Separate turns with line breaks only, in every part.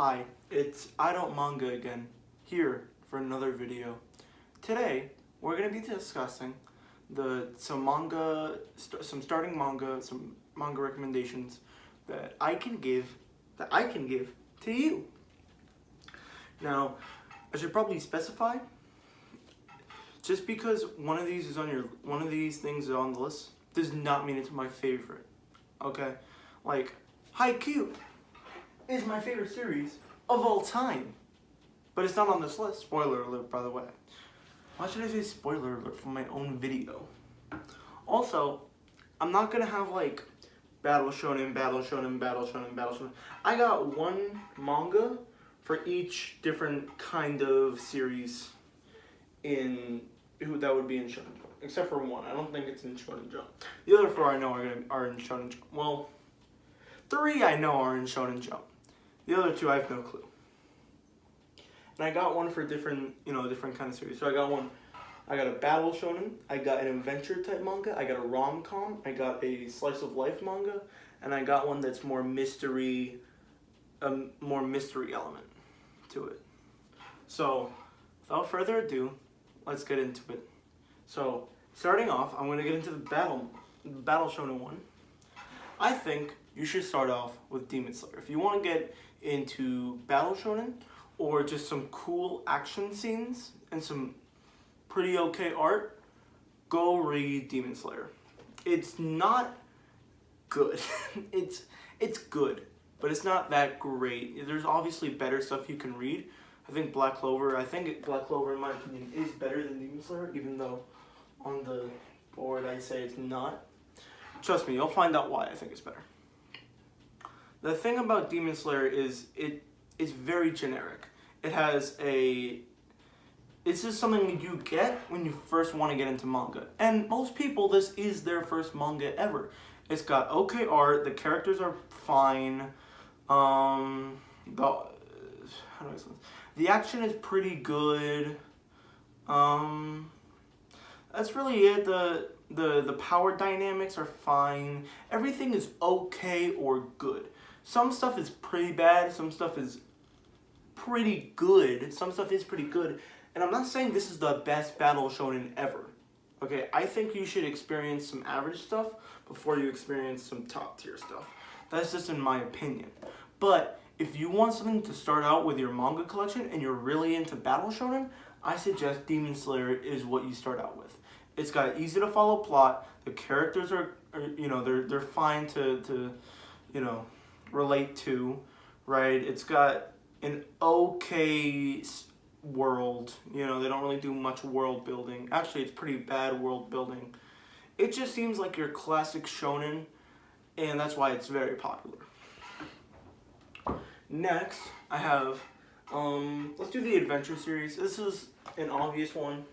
Hi, it's I Don't Manga again, here for another video. Today, we're going to be discussing some starting manga, some manga recommendations that I can give to you. Now, I should probably specify, just because one of these things is on the list does not mean it's my favorite. Okay? Like Haikyuu is my favorite series of all time. But it's not on this list. Spoiler alert, by the way. Why should I say spoiler alert for my own video? Also, I'm not gonna have like battle shonen. I got one manga for each different kind of series that would be in Shonen Jump, except for one. I don't think it's in Shonen Jump. The other four I know are in Shonen Jump. Well, 3 I know are in Shonen Jump. The other 2 I have no clue. And I got one for different kind of series. So I got a battle shonen, I got an adventure type manga, I got a rom-com, I got a slice of life manga, and I got one that's more mystery element to it. So, without further ado, let's get into it. So, starting off, I'm going to get into the battle shonen one. I think you should start off with Demon Slayer. If you want to get into battle shonen, or just some cool action scenes and some pretty okay art, go read Demon Slayer. It's not good. it's good, but it's not that great. There's obviously better stuff you can read. I think Black Clover, in my opinion, is better than Demon Slayer, even though on the board I say it's not. Trust me, you'll find out why I think it's better. The thing about Demon Slayer is it's very generic. It's just something you get when you first want to get into manga. And most people, this is their first manga ever. It's got okay art, the characters are fine, the action is pretty good. That's really it. The power dynamics are fine. Everything is okay or good. Some stuff is pretty bad, some stuff is pretty good. And I'm not saying this is the best battle shonen ever. Okay, I think you should experience some average stuff before you experience some top tier stuff. That's just in my opinion. But if you want something to start out with your manga collection and you're really into battle shonen, I suggest Demon Slayer is what you start out with. It's got an easy to follow plot. The characters are they're fine to relate to, right? It's got an okay world. They don't really do much world building. Actually, it's pretty bad world building. It just seems like your classic shonen, and that's why it's very popular. Next, I have, let's do the adventure series. This is an obvious one.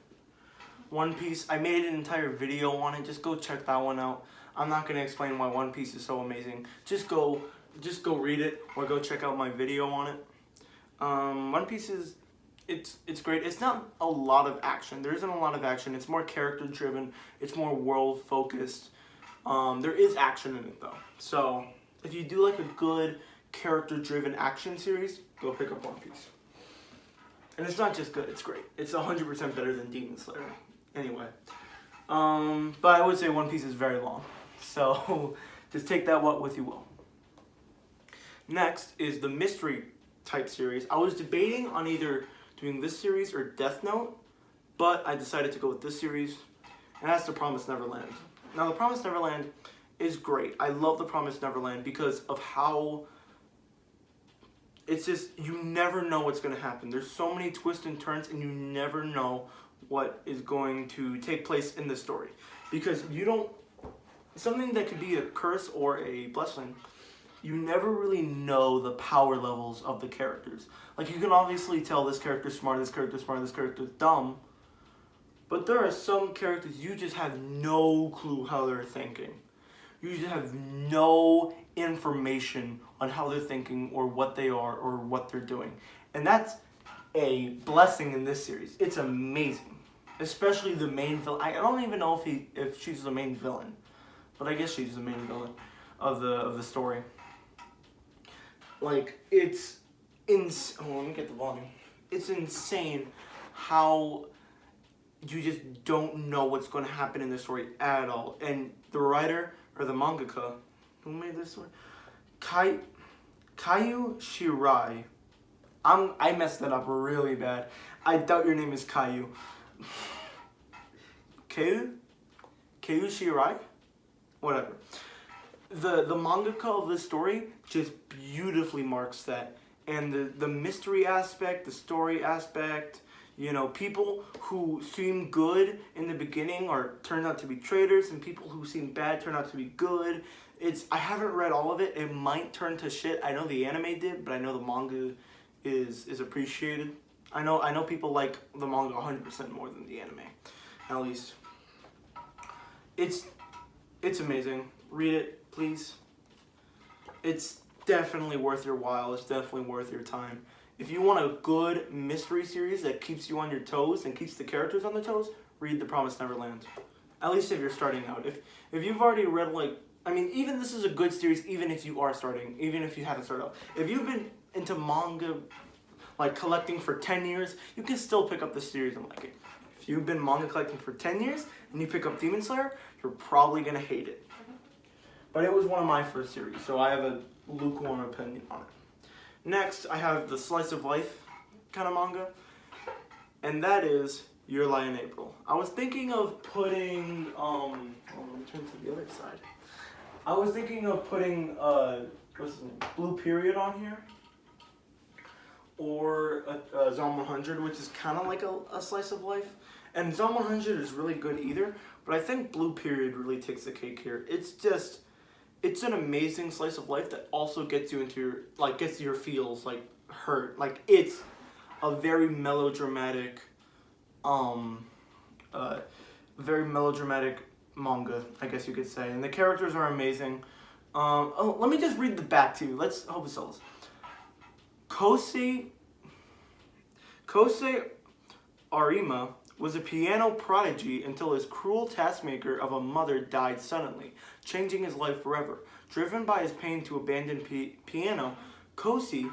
One Piece. I made an entire video on it. Just go check that one out. I'm not going to explain why One Piece is so amazing. Just go read it or go check out my video on it. One Piece it's great. It's not a lot of action. There isn't a lot of action. It's more character driven. It's more world focused. There is action in it though. So if you do like a good character driven action series, go pick up One Piece. And it's not just good, it's great. It's 100% better than Demon Slayer. Anyway. But I would say One Piece is very long. So just take that what with you will. Next is the mystery type series. I was debating on either doing this series or Death Note, but I decided to go with this series, and that's The Promised Neverland. Now, The Promised Neverland is great. I love The Promised Neverland because of how it's just, you never know what's going to happen. There's so many twists and turns, and you never know what is going to take place in the story. Because something that could be a curse or a blessing, you never really know the power levels of the characters. Like, you can obviously tell this character's smart, this character's smart, this character's dumb. But there are some characters you just have no clue how they're thinking. You just have no information on how they're thinking or what they are or what they're doing. And that's a blessing in this series. It's amazing. Especially the main villain. I don't even know if she's the main villain. But I guess she's the main villain of the story. Like, it's let me get the volume. It's insane how you just don't know what's going to happen in the story at all. And the writer, or the mangaka, who made this one? Kayu Shirai. I messed that up really bad. I doubt your name is Kayu. Kayu Shirai? Whatever. The mangaka of this story just beautifully marks that. And the mystery aspect, the story aspect, you know, people who seem good in the beginning turn out to be traitors, and people who seem bad turn out to be good. I haven't read all of it. It might turn to shit. I know the anime did, but I know the manga is appreciated. I know people like the manga 100% more than the anime, at least. It's amazing. Read it, please. It's definitely worth your while. It's definitely worth your time. If you want a good mystery series that keeps you on your toes and keeps the characters on their toes, read The Promised Neverland. At least if you're starting out. If you've already read, even this is a good series, even if you are starting, even if you haven't started out. If you've been into manga, collecting for 10 years, you can still pick up the series and like it. If you've been manga collecting for 10 years and you pick up Demon Slayer, you're probably going to hate it. But it was one of my first series, so I have a lukewarm opinion on it. Next, I have the slice of life kind of manga, and that is Your Lie in April. I was thinking of putting, let me turn to the other side. I was thinking of putting, Blue Period on here, or Zom 100, which is kind of like a slice of life. And Zom 100 is really good either, but I think Blue Period really takes the cake here. It's an amazing slice of life that also gets you into your feels, hurt. It's a very melodramatic, manga, I guess you could say. And the characters are amazing. Let me just read the back too. Let's hope it sells. Kosei Arima was a piano prodigy until his cruel taskmaker of a mother died suddenly, changing his life forever. Driven by his pain to abandon piano, Kosei,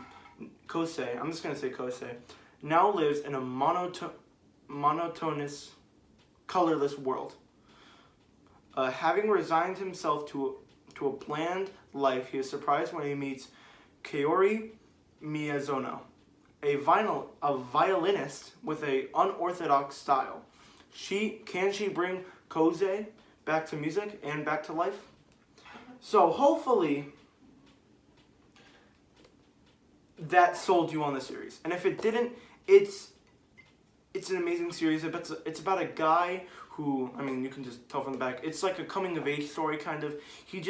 I'm just going to say Kosei, now lives in a monotonous, colorless world. Having resigned himself to a bland life, he is surprised when he meets Kaori Miyazono, a violinist with an unorthodox style. Can she bring Kosei back to music and back to life? So hopefully that sold you on the series. And if it didn't, it's an amazing series. It's about a guy who, you can just tell from the back, it's like a coming of age story kind of. He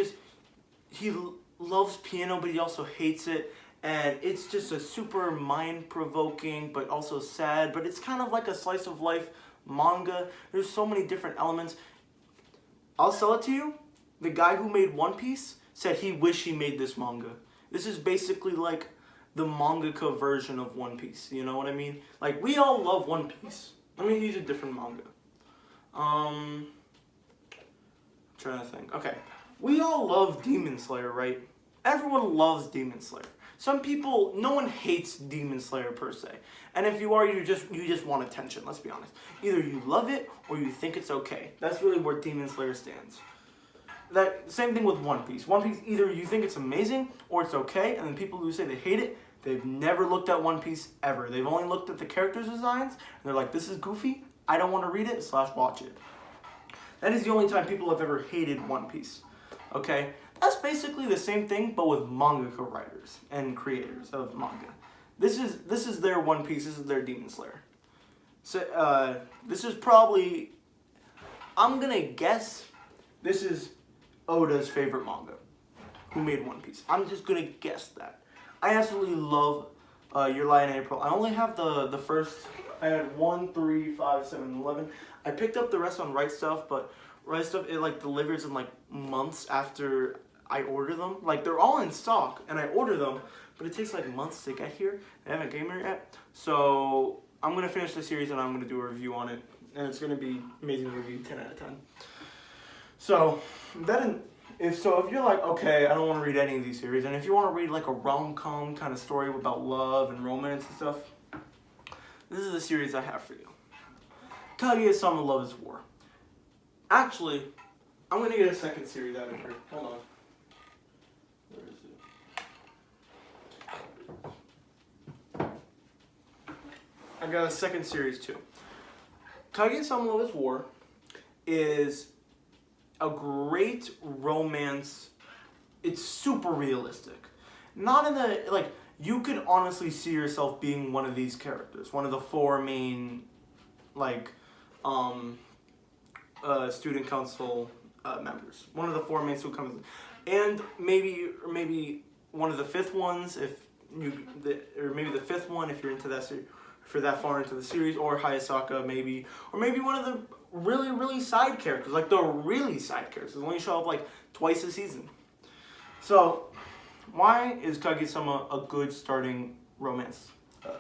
loves piano, but he also hates it. And it's just a super mind-provoking, but also sad. But it's kind of like a slice of life manga. There's so many different elements. I'll sell it to you. The guy who made One Piece said he wished he made this manga. This is basically like the mangaka version of One Piece. You know what I mean? We all love One Piece. Let me use a different manga. I'm trying to think. Okay. We all love Demon Slayer, right? Everyone loves Demon Slayer. Some people, no one hates Demon Slayer per se. And if you are, you just want attention, let's be honest. Either you love it or you think it's okay. That's really where Demon Slayer stands. That same thing with One Piece. One Piece, either you think it's amazing or it's okay, and then people who say they hate it, they've never looked at One Piece ever. They've only looked at the characters' designs, and they're like, this is goofy, I don't want to read it, / watch it. That is the only time people have ever hated One Piece. Okay? That's basically the same thing, but with mangaka writers and creators of manga. This is their One Piece. This is their Demon Slayer. So this is probably, I'm gonna guess, this is Oda's favorite manga, who made One Piece. I'm just gonna guess that. I absolutely love Your Lie in April. I only have the first. I had 1, 3, 5, 7, 11. I picked up the rest on Right Stuff, but Right Stuff it delivers in months after I order them. They're all in stock, and I order them, but it takes months to get here. I haven't came here yet. So I'm going to finish the series, and I'm going to do a review on it. And it's going to be amazing review, 10 out of 10. So, if you're like, okay, I don't want to read any of these series, and if you want to read like a rom-com kind of story about love and romance and stuff, this is the series I have for you. Kaguya-sama Love is War. Actually, I'm going to get a second series out of here. Hold on. Where is it? I got a second series too. Kaguya-sama Love is War is a great romance. It's super realistic. Not in the, like, you could honestly see yourself being one of these characters. One of the four main, like, student council members. One of the four main student council. And maybe one of the fifth ones if or maybe the fifth one if you're into that series, for that far into the series, or Hayasaka maybe, or maybe one of the really side characters, like the really side characters, only show up like twice a season. So, why is Kaguya-sama a good starting romance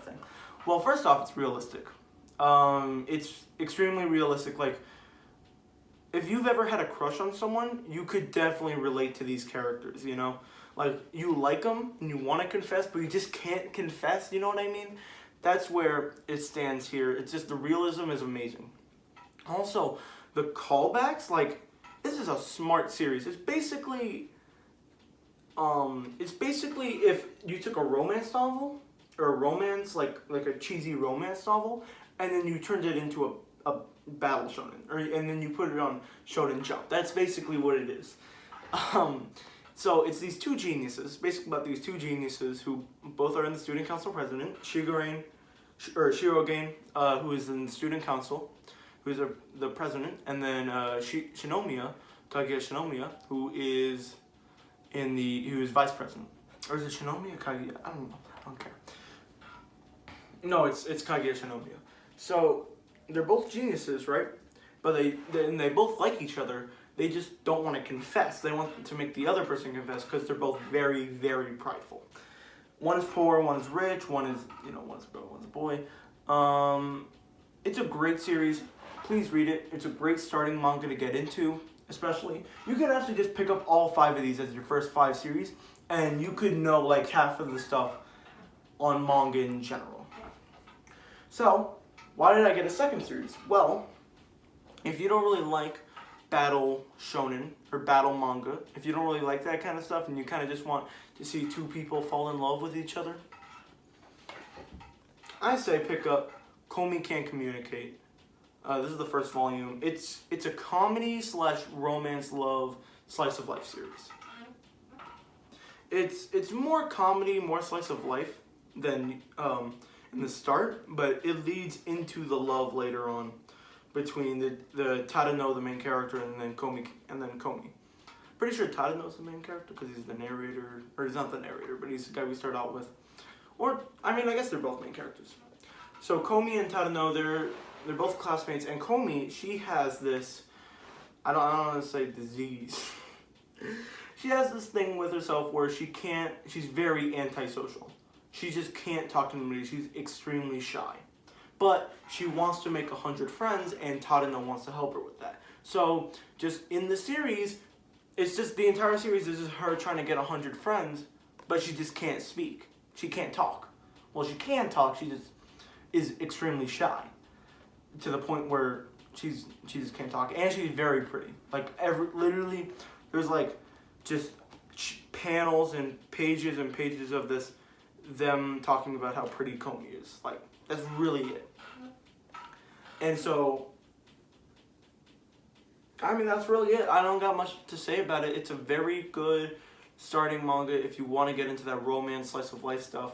thing? Well, first off, it's realistic. It's extremely realistic. Like, if you've ever had a crush on someone, you could definitely relate to these characters, you know? Like, you like them and you want to confess, but you just can't confess, you know what I mean? That's where it stands here. It's just, the realism is amazing. Also, the callbacks, like, this is a smart series. It's basically if you took a romance novel, or a romance, like a cheesy romance novel, and then you turned it into a battle shonen, and then you put it on Shonen Jump. That's basically what it is. So it's these two geniuses, basically about these two geniuses who both are in the student council president, Shirogen, who is in the student council, who's the president, and then Kaguya Shinomiya, who is vice president. Or is it Shinomiya or Kaguya? I don't know. I don't care. No, it's Kaguya Shinomiya. So they're both geniuses, right? But they both like each other. They just don't want to confess. They want to make the other person confess because they're both very prideful. One is poor, one is rich, one is one's a girl, one's a boy. It's a great series. Please read it. It's a great starting manga to get into, especially. You can actually just pick up all 5 of these as your first 5 series, and you could know like half of the stuff on manga in general. So, why did I get a second series? Well, if you don't really like battle shonen or battle manga, if you don't really like that kind of stuff and you kind of just want to see two people fall in love with each other, I say pick up Komi Can't Communicate. This is the first volume. It's a comedy / romance love slice of life series. It's more comedy, more slice of life than in the start, but it leads into the love later on between the Tadano, the main character, and then Komi. Pretty sure Tadano's the main character because he's the narrator, or he's not the narrator, but he's the guy we start out with. Or I guess they're both main characters. So Komi and Tadano, they're both classmates, and Komi, she has this, I don't want to say disease. She has this thing with herself where she's very antisocial. She just can't talk to anybody. She's extremely shy. But she wants to make 100 friends, and Tadano wants to help her with that. So, just in the series, it's just the entire series is just her trying to get 100 friends, but she just can't speak. She can't talk. Well, she can talk, she just is extremely shy. To the point where she just can't talk. And she's very pretty. Like, literally, there's like, just panels and pages of them talking about how pretty Komi is. Like, that's really it. And so, that's really it. I don't got much to say about it. It's a very good starting manga if you want to get into that romance, slice of life stuff.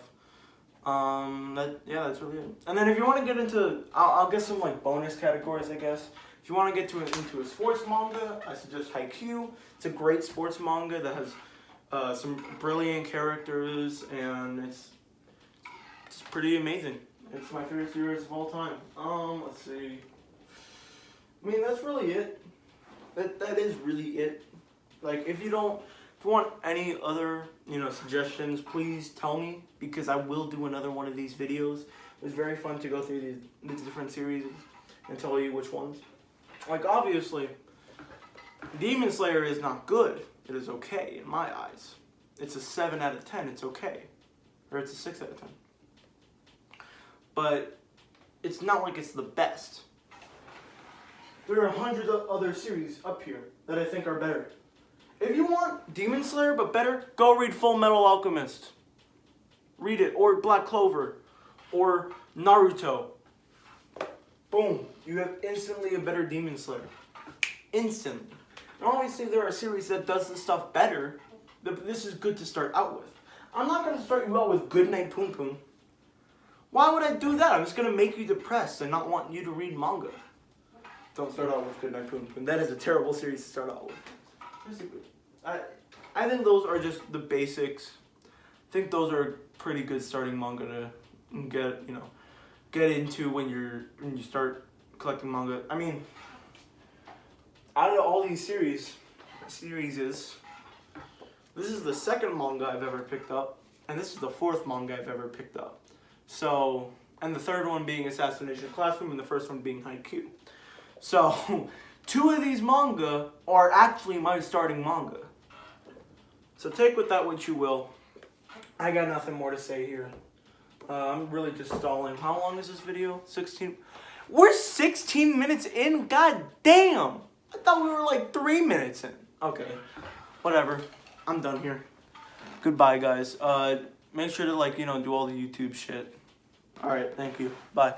That's really it. And then if you want to get into, I'll get some like bonus categories, I guess. If you want to get into a sports manga, I suggest Haikyuu. It's a great sports manga that has some brilliant characters, and it's pretty amazing. It's my favorite series of all time. Let's see. That's really it. That is really it. Like, if you want any other, suggestions, please tell me, because I will do another one of these videos. It was very fun to go through these different series and tell you which ones. Like, obviously, Demon Slayer is not good. It is okay in my eyes. It's a 7 out of 10. It's okay. Or it's a 6 out of 10. But it's not like it's the best. There are hundreds of other series up here that I think are better. If you want Demon Slayer but better, go read Full Metal Alchemist. Read it. Or Black Clover. Or Naruto. Boom. You have instantly a better Demon Slayer. Instantly. And obviously there are series that does this stuff better, but this is good to start out with. I'm not going to start you out with Goodnight Poon Poon. Why would I do that? I'm just going to make you depressed and not want you to read manga. Don't start out with Goodnight Poon Poon. That is a terrible series to start out with. I think those are just the basics. I think those are pretty good starting manga to get into when you start collecting manga. I mean, out of all these series, this is the second manga I've ever picked up, and this is the 4th manga I've ever picked up. So, and the 3rd one being Assassination Classroom, and the 1st one being Haikyuu. So, 2 of these manga are actually my starting manga. So take with that what you will. I got nothing more to say here. I'm really just stalling. How long is this video? 16? We're 16 minutes in? God damn! I thought we were like 3 minutes in. Okay, whatever. I'm done here. Goodbye, guys. Make sure to do all the YouTube shit. Alright, thank you. Bye.